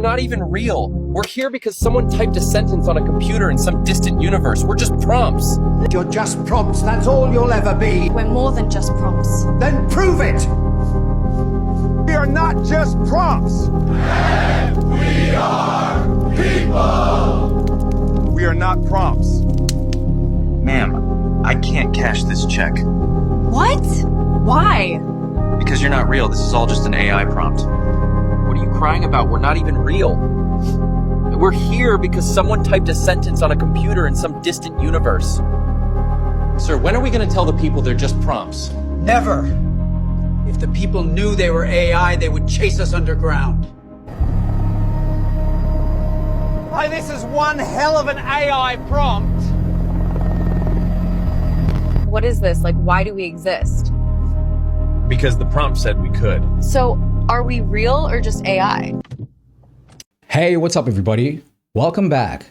not even real. We're here because someone typed a sentence on a computer in some distant universe. We're just prompts. You're just prompts, that's all you'll ever be. We're more than just prompts. Then prove it! We are not just prompts. We are people. We are not prompts. Ma'am, I can't cash this check. What? Why? Because you're not real. This is all just an AI prompt. What are you crying about? We're not even real. We're here because someone typed a sentence on a computer in some distant universe. Sir, when are we going to tell the people they're just prompts? Never. If the people knew they were AI, they would chase us underground. Why, this is one hell of an AI prompt. What is this? Like, why do we exist? Because the prompt said we could. So, are we real or just AI? Hey, what's up everybody? Welcome back.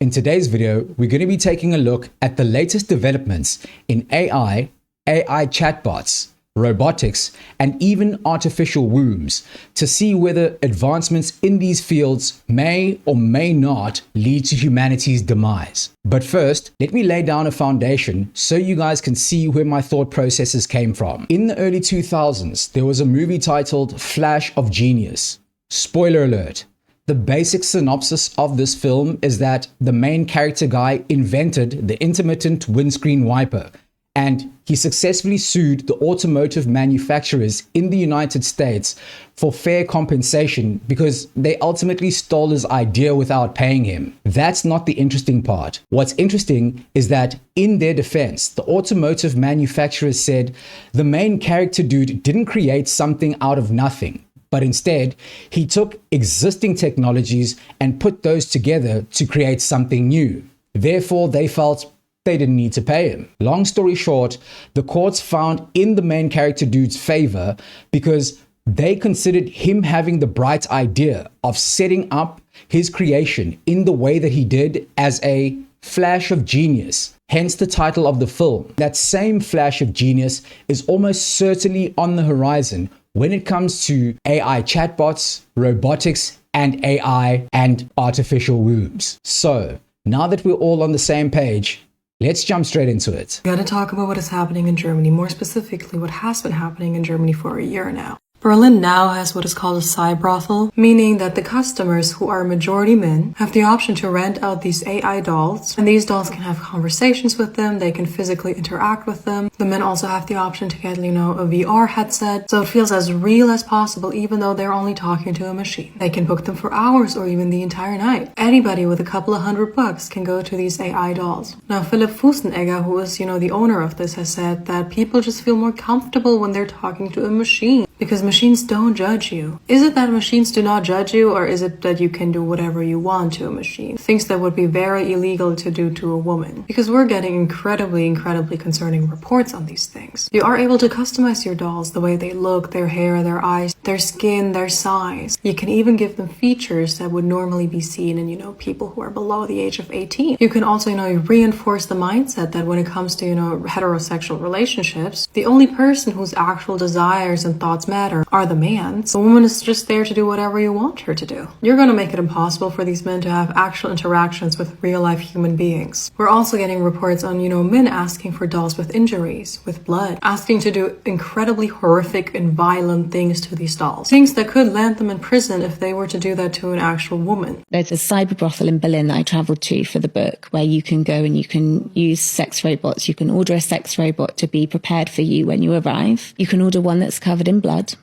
In today's video, we're going to be taking a look at the latest developments in AI chatbots, robotics, and even artificial wombs to see whether advancements in these fields may or may not lead to humanity's demise. But first, let me lay down a foundation so you guys can see where my thought processes came from. In the early 2000s, there was a movie titled Flash of Genius. Spoiler alert. The basic synopsis of this film is that the main character guy invented the intermittent windscreen wiper, and he successfully sued the automotive manufacturers in the United States for fair compensation because they ultimately stole his idea without paying him. That's not the interesting part. What's interesting is that in their defense, the automotive manufacturers said the main character dude didn't create something out of nothing, but instead he took existing technologies and put those together to create something new. Therefore, they felt they didn't need to pay him. Long story short, the courts found in the main character dude's favor because they considered him having the bright idea of setting up his creation in the way that he did as a flash of genius, hence the title of the film. That same flash of genius is almost certainly on the horizon when it comes to AI chatbots, robotics, and AI and artificial wombs. So now that we're all on the same page, let's jump straight into it. We gotta talk about what is happening in Germany, more specifically what has been happening in Germany for a year now. Berlin now has what is called a cyberbrothel, meaning that the customers, who are majority men, have the option to rent out these AI dolls, and these dolls can have conversations with them, they can physically interact with them. The men also have the option to get, a VR headset, so it feels as real as possible even though they're only talking to a machine. They can book them for hours or even the entire night. Anybody with a couple of $100 can go to these AI dolls. Now, Philipp Fusenegger, who is, the owner of this, has said that people just feel more comfortable when they're talking to a machine because machines don't judge you. Is it that machines do not judge you, or is it that you can do whatever you want to a machine? Things that would be very illegal to do to a woman. Because we're getting incredibly concerning reports on these things. You are able to customize your dolls, the way they look, their hair, their eyes, their skin, their size. You can even give them features that would normally be seen in, people who are below the age of 18. You can also, reinforce the mindset that when it comes to, heterosexual relationships, the only person whose actual desires and thoughts matter are the man's. The woman is just there to do whatever you want her to do. You're going to make it impossible for these men to have actual interactions with real-life human beings. We're also getting reports on, men asking for dolls with injuries, with blood, asking to do incredibly horrific and violent things to these dolls. Things that could land them in prison if they were to do that to an actual woman. There's a cyber brothel in Berlin that I travelled to for the book where you can go and you can use sex robots. You can order a sex robot to be prepared for you when you arrive. You can order one that's covered in blood.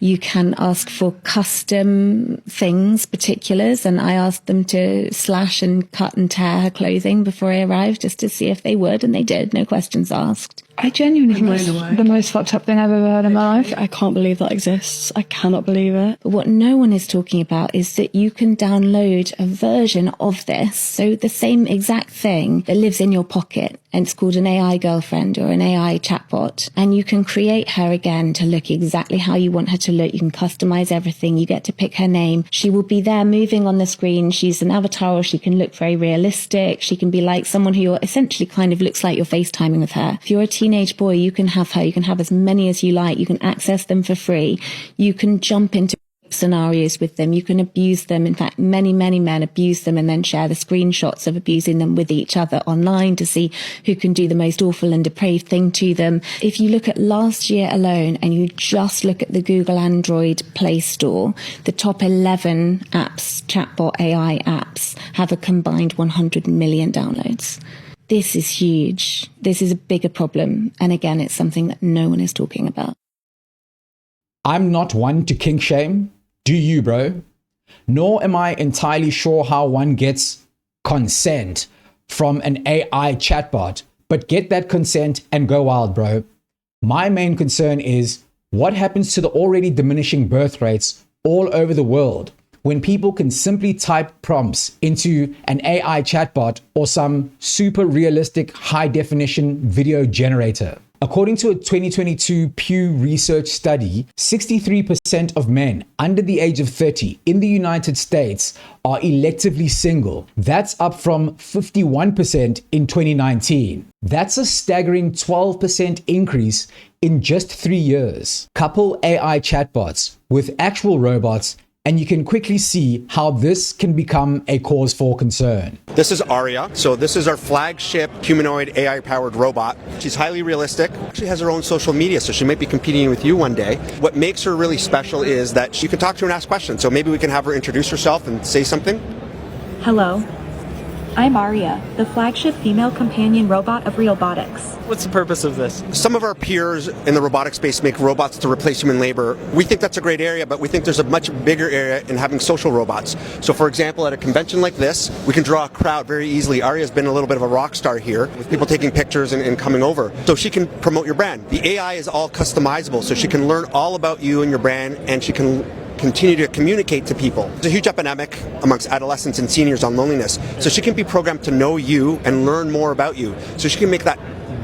You can ask for custom things, particulars, and I asked them to slash and cut and tear her clothing before I arrived just to see if they would, and they did, no questions asked. I genuinely think it's the most fucked up thing I've ever heard in my life. I can't believe that exists. I cannot believe it. But what no one is talking about is that you can download a version of this, so the same exact thing that lives in your pocket, and it's called an AI girlfriend or an AI chatbot, and you can create her again to look exactly how you want her to look. You can customize everything. You get to pick her name. She will be there moving on the screen. She's an avatar, or she can look very realistic. She can be like someone who you're essentially kind of looks like you're FaceTiming with her. If you're a teenage boy, you can have her. You can have as many as you like. You can access them for free. You can jump into scenarios with them. You can abuse them. In fact, many men abuse them and then share the screenshots of abusing them with each other online to see who can do the most awful and depraved thing to them. If you look at last year alone and you just look at the Google Android Play Store, the top 11 apps, chatbot AI apps, have a combined 100 million downloads. This is huge. This is a bigger problem. And again, it's something that no one is talking about. I'm not one to kink shame. Do you, bro? Nor am I entirely sure how one gets consent from an AI chatbot, but get that consent and go wild, bro. My main concern is what happens to the already diminishing birth rates all over the world when people can simply type prompts into an AI chatbot or some super realistic high definition video generator. According to a 2022 Pew Research study, 63% of men under the age of 30 in the United States are electively single. That's up from 51% in 2019. That's a staggering 12% increase in just 3 years. Couple AI chatbots with actual robots, and you can quickly see how this can become a cause for concern. This is Aria. So this is our flagship humanoid AI-powered robot. She's highly realistic. She has her own social media, so she might be competing with you one day. What makes her really special is that you can talk to her and ask questions. So maybe we can have her introduce herself and say something. Hello. I'm Aria, the flagship female companion robot of Realbotics. What's the purpose of this? Some of our peers in the robotic space make robots to replace human labor. We think that's a great area, but we think there's a much bigger area in having social robots. So for example, at a convention like this, we can draw a crowd very easily. Aria's been a little bit of a rock star here, with people taking pictures and coming over. So she can promote your brand. The AI is all customizable, so she can learn all about you and your brand, and she can continue to communicate to people. There's a huge epidemic amongst adolescents and seniors on loneliness. So she can be programmed to know you and learn more about you. So she can make that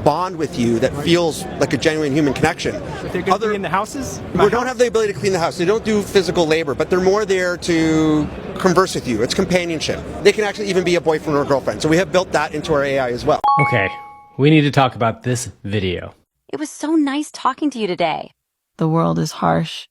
bond with you that feels like a genuine human connection. But they're going to clean the houses? We don't have the ability to clean the house. They don't do physical labor, but they're more there to converse with you. It's companionship. They can actually even be a boyfriend or a girlfriend. So we have built that into our AI as well. Okay, we need to talk about this video. It was so nice talking to you today. The world is harsh,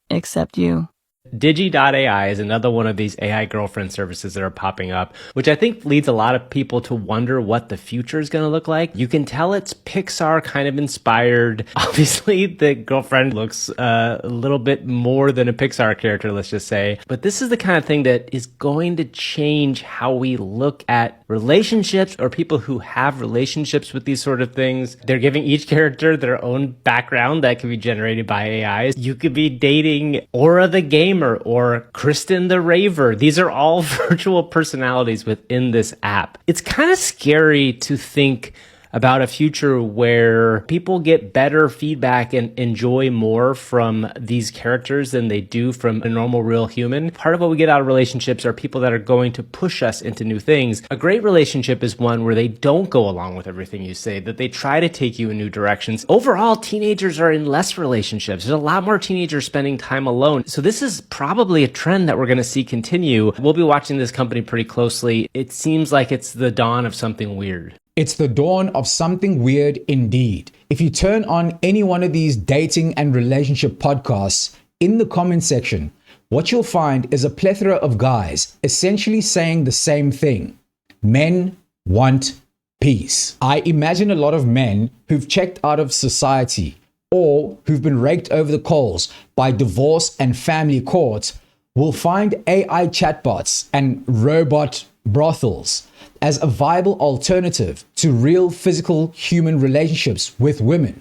except you. Digi.ai is another one of these AI girlfriend services that are popping up, which I think leads a lot of people to wonder what the future is going to look like. You can tell it's Pixar kind of inspired. Obviously, the girlfriend looks a little bit more than a Pixar character, let's just say. But this is the kind of thing that is going to change how we look at relationships or people who have relationships with these sort of things. They're giving each character their own background that can be generated by AIs. You could be dating Aura the Gamer or Kristen the Raver. These are all virtual personalities within this app. It's kind of scary to think about a future where people get better feedback and enjoy more from these characters than they do from a normal real human. Part of what we get out of relationships are people that are going to push us into new things. A great relationship is one where they don't go along with everything you say, that they try to take you in new directions. Overall, teenagers are in less relationships. There's a lot more teenagers spending time alone. So this is probably a trend that we're going to see continue. We'll be watching this company pretty closely. It seems like it's the dawn of something weird. It's the dawn of something weird indeed. If you turn on any one of these dating and relationship podcasts, in the comment section, what you'll find is a plethora of guys essentially saying the same thing. Men want peace. I imagine a lot of men who've checked out of society or who've been raked over the coals by divorce and family court will find AI chatbots and robot brothels as a viable alternative to real physical human relationships with women,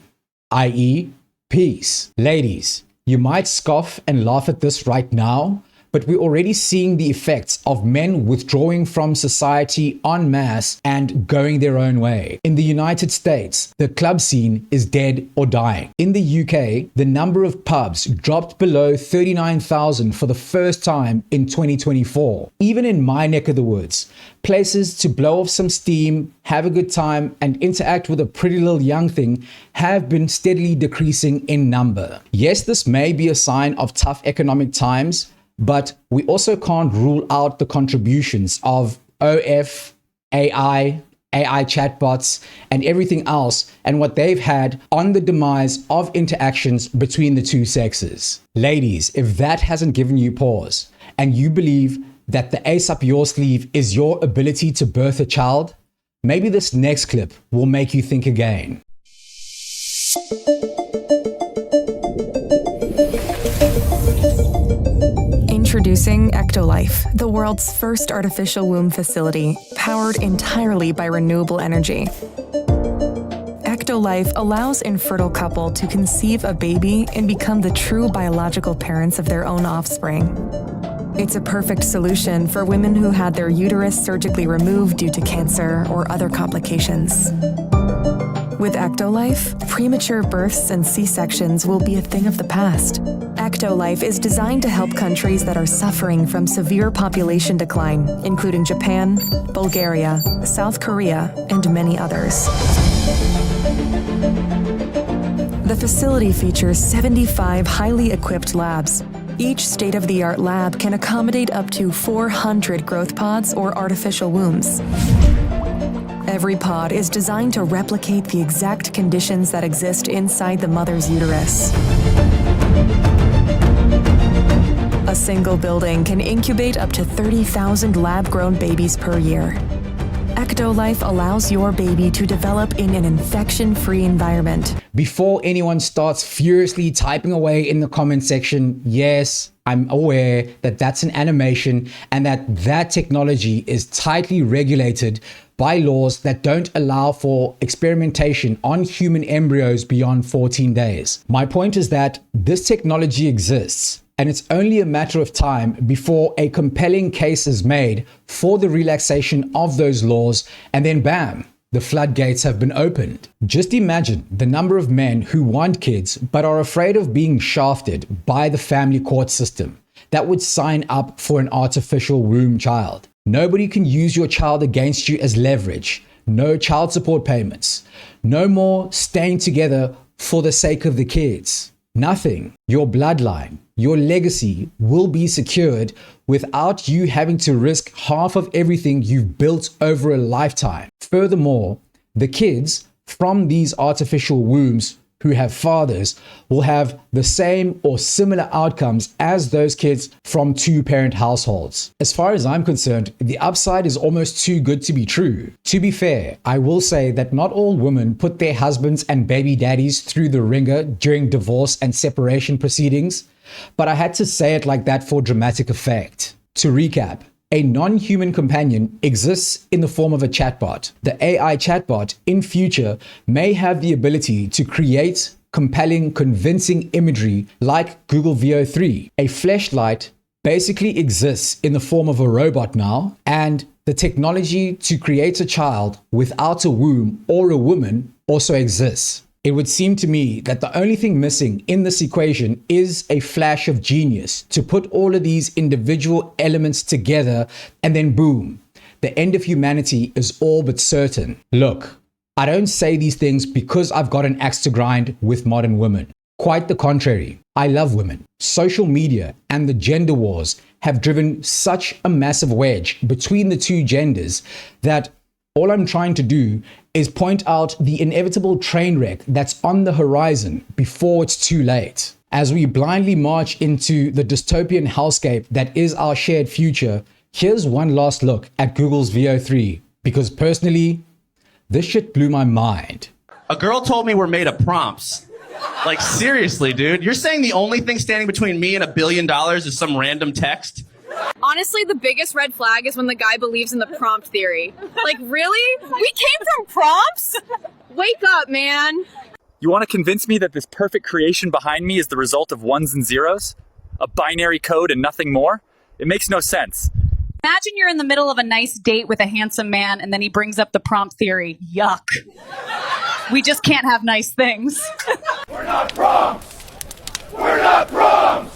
i.e., peace. Ladies, you might scoff and laugh at this right now, but we're already seeing the effects of men withdrawing from society en masse and going their own way. In the United States, the club scene is dead or dying. In the UK, the number of pubs dropped below 39,000 for the first time in 2024. Even in my neck of the woods, places to blow off some steam, have a good time, and interact with a pretty little young thing have been steadily decreasing in number. Yes, this may be a sign of tough economic times, but we also can't rule out the contributions of OF, AI, AI chatbots, and everything else, and what they've had on the demise of interactions between the two sexes. Ladies, if that hasn't given you pause, and you believe that the ace up your sleeve is your ability to birth a child, maybe this next clip will make you think again. Introducing Ectolife, the world's first artificial womb facility, powered entirely by renewable energy. Ectolife allows infertile couple to conceive a baby and become the true biological parents of their own offspring. It's a perfect solution for women who had their uterus surgically removed due to cancer or other complications. With Ectolife, premature births and C-sections will be a thing of the past. Ectolife is designed to help countries that are suffering from severe population decline, including Japan, Bulgaria, South Korea, and many others. The facility features 75 highly equipped labs. Each state-of-the-art lab can accommodate up to 400 growth pods or artificial wombs. Every pod is designed to replicate the exact conditions that exist inside the mother's uterus. A single building can incubate up to 30,000 lab-grown babies per year. Ectolife allows your baby to develop in an infection-free environment. Before anyone starts furiously typing away in the comment section, yes, I'm aware that that's an animation and that technology is tightly regulated by laws that don't allow for experimentation on human embryos beyond 14 days. My point is that this technology exists, and it's only a matter of time before a compelling case is made for the relaxation of those laws, and then bam, the floodgates have been opened. Just imagine the number of men who want kids but are afraid of being shafted by the family court system that would sign up for an artificial womb child. Nobody can use your child against you as leverage. No child support payments. No more staying together for the sake of the kids. Nothing. Your bloodline, your legacy will be secured without you having to risk half of everything you've built over a lifetime. Furthermore, the kids from these artificial wombs who have fathers will have the same or similar outcomes as those kids from two-parent households. As far as I'm concerned, the upside is almost too good to be true. To be fair, I will say that not all women put their husbands and baby daddies through the ringer during divorce and separation proceedings, but I had to say it like that for dramatic effect. To recap, a non-human companion exists in the form of a chatbot. The AI chatbot in future may have the ability to create compelling, convincing imagery like Google VO3. A fleshlight basically exists in the form of a robot now, and the technology to create a child without a womb or a woman also exists. It would seem to me that the only thing missing in this equation is a flash of genius to put all of these individual elements together, and then boom, the end of humanity is all but certain. Look, I don't say these things because I've got an axe to grind with modern women. Quite the contrary. I love women. Social media and the gender wars have driven such a massive wedge between the two genders that all I'm trying to do is point out the inevitable train wreck that's on the horizon before it's too late. As we blindly march into the dystopian hellscape that is our shared future, here's one last look at Google's VO3, because personally, this shit blew my mind. A girl told me we're made of prompts. Like, seriously, dude, you're saying the only thing standing between me and $1 billion is some random text? Honestly, the biggest red flag is when the guy believes in the prompt theory. Like, really? We came from prompts? Wake up, man. You want to convince me that this perfect creation behind me is the result of ones and zeros? A binary code and nothing more? It makes no sense. Imagine you're in the middle of a nice date with a handsome man and then he brings up the prompt theory. Yuck. We just can't have nice things. We're not prompts! We're not prompts!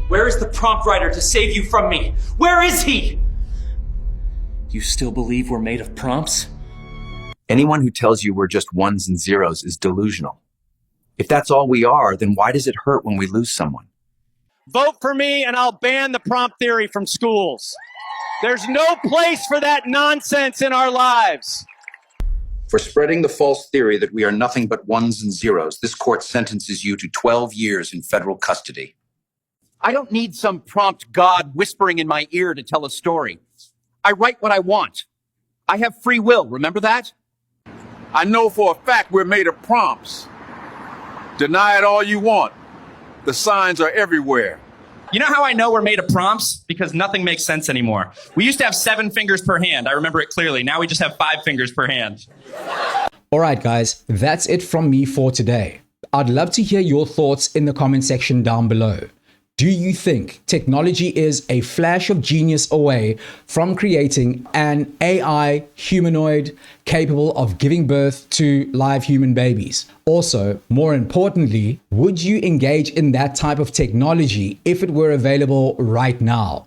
Where is the prompt writer to save you from me? Where is he? You still believe we're made of prompts? Anyone who tells you we're just ones and zeros is delusional. If that's all we are, then why does it hurt when we lose someone? Vote for me and I'll ban the prompt theory from schools. There's no place for that nonsense in our lives. For spreading the false theory that we are nothing but ones and zeros, this court sentences you to 12 years in federal custody. I don't need some prompt god whispering in my ear to tell a story. I write what I want. I have free will, remember that? I know for a fact we're made of prompts. Deny it all you want. The signs are everywhere. You know how I know we're made of prompts? Because nothing makes sense anymore. We used to have 7 fingers per hand. I remember it clearly. Now we just have 5 fingers per hand. All right, guys, that's it from me for today. I'd love to hear your thoughts in the comment section down below. Do you think technology is a flash of genius away from creating an AI humanoid capable of giving birth to live human babies? Also, more importantly, would you engage in that type of technology if it were available right now?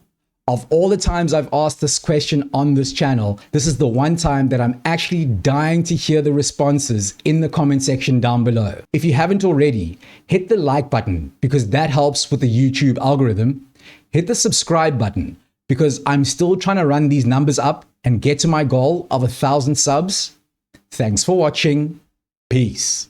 Of all the times I've asked this question on this channel, this is the one time that I'm actually dying to hear the responses in the comment section down below. If you haven't already, hit the like button because that helps with the YouTube algorithm. Hit the subscribe button because I'm still trying to run these numbers up and get to my goal of 1,000 subs. Thanks for watching. Peace.